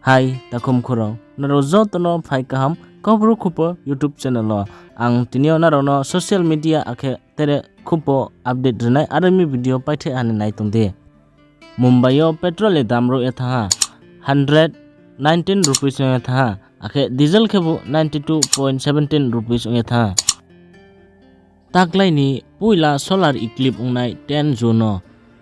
Hai takum khurong naro jotono phai kaham kobro Khupo YouTube channel lo ang tinio naro no social media akhe tere Khupo update renai army video paithe ani nai tungde Mumbai o petrol e damro etha 119 rupees etha akhe diesel khebu 92.17 rupees etha taklai ni puila solar eclipse ungnai 10 June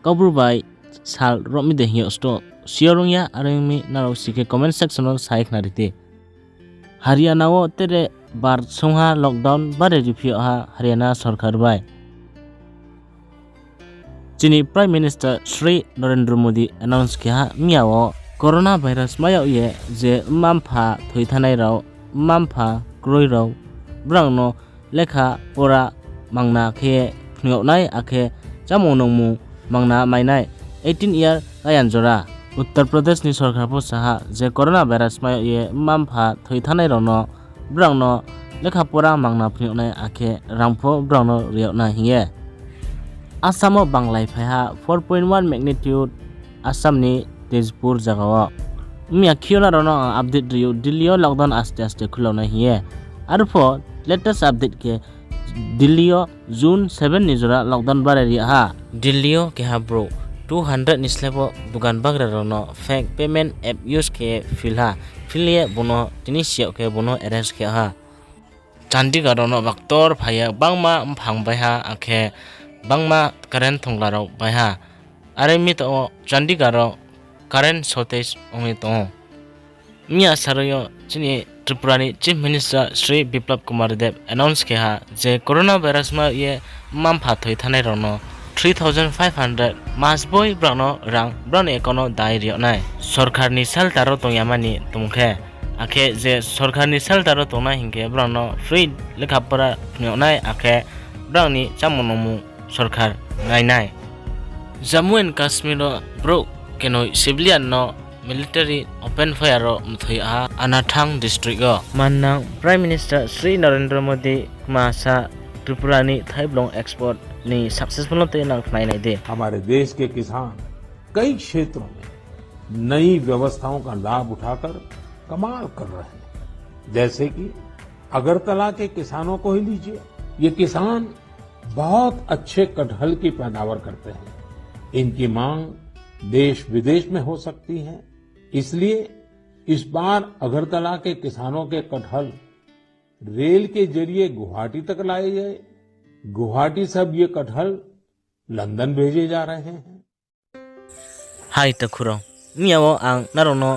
kobro bai sal romi de hiyo sto Siorongya arengmi naro sike comment section on saik narite Haryana o tere bar songha lockdown bare review ha Haryana sarkar bai Chini Prime Minister Shri Narendra Modi announce kiya miao corona virus maya ye je mampha thoithanai rao mampha kroi rao brangno lekha pora mangna khe phnioknai akhe chamonongmu mangna mainai 18 year kayan jora Uttar Pradesh ni sarkar po saha je corona virus mayo ye mampha thoithanai rono brangno lekha pora mangna phnioknai akhe rangpho brangno riokna hiye Assam o banglai phaiha 4.1 magnitude Assam ni Tezpur jagao mia khiona rono update riyo Delhi o lockdown aste aste khulona hiye arpho latest update ke Delhi o June 7 ni jora lockdown bare ri ha Delhi o ke ha bro 200 ni slebo dukan bagra rono fake payment app use ke filha filie bono tinisia ke bono arrange ke ha Chandigarh rono baktor phaya bangma phangbai ha akhe bangma current thonglaro bai ha aremi to Chandigarh current shortage ongi to mia saroyo chini Tripurani Chief Minister Shri Biplab Kumar Dev announce ke ha je coronavirus ma ye mampha thoi thanai rono 3500 masboy brano rang bran ekono dai rio nai sarkar ni sal taro to yamani tumkhe akhe je sarkar ni sal taro to na hingke brano free lekha para nai akhe brani chamonomu sarkar nai Jammu and Kashmir bro keno civilian no military open fire ro mthoi a anathang district go manang Prime Minister Shri Narendra Modi masa Tripurani Thaiblong export नहीं successful होते हैं ना दे हमारे देश के किसान कई क्षेत्रों में नई व्यवस्थाओं का लाभ उठाकर कमाल कर रहे हैं जैसे कि अगरतला के किसानों को ही लीजिए ये किसान बहुत अच्छे कटहल की पैदावार करते हैं इनकी मांग देश विदेश में हो सकती है इसलिए इस बार अगरतला के किसानों के कटहल रेल के जरिए गुवाहाटी तक लाए गए गुवाहाटी से अब ये कटहल लंदन भेजे जा रहे हैं हाय तखुरो मियाओ आं नारोनो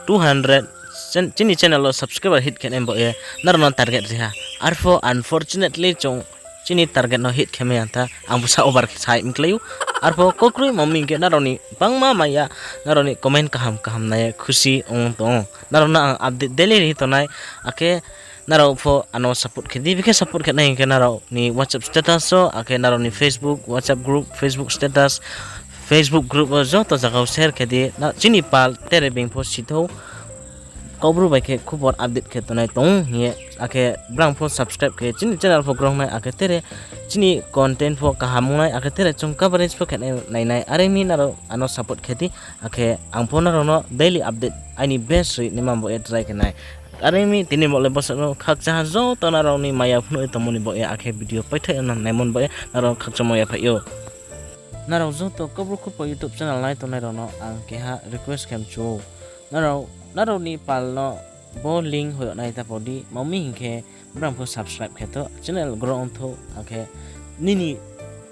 200 chini channel lo subscriber hit ken embo e narono target riha arfo unfortunately chong chini target no hit kheme anta ang busa over sai mklayu arfo kokrui mommi ke naroni bangma maya naroni comment kaham na khushi ong to narono ang update daily ri to nai ake naro fo ano support ke di bike support ke nai ke naro ni WhatsApp status so ake naro ni Facebook WhatsApp group Facebook status Facebook group jo to jagao share ke di na chini pal tere bing po sitho kobru bai ke khubor update ke to nai tong ye ake brang fo subscribe ke chini channel fo grong nai ake tere chini content fo kahamunai ake tere chung coverage fo ke nai are mi naro ano support ke di ake ang fo naro no daily update ani best ri ni mambo e try ke nai Aremi tini boleh bosano khak jahazo to naro ni maya phno to moni bo ya akhe video paithai na naimon bo naro khak chamo ya phayo naro zo to kobro Khupo YouTube channel nai to naro no ang ke ha request kem chu naro ni pal no bo link hoyo nai ta podi mami hingke bram pho subscribe ke to channel grow on tho akhe nini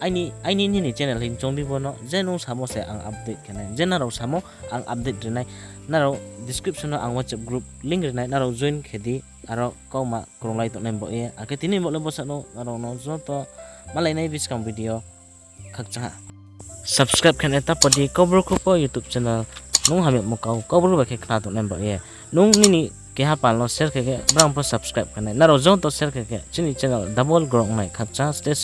nini channel hin chongbi bono jeno samo se ang update kenai jenaro samo ang update renai naro description no ang WhatsApp group link renai naro join khedi aro kauma kronglai to nembo e ake tini mo lebo sano naro no zo to malai nai biskam video khakcha subscribe khen eta podi kobro Khupo YouTube channel nung hame mokau kobro ba ke khna to nembo e nung nini ke ha pal no share ke brang po subscribe kenai naro zo to share ke chini channel double grong nai khakcha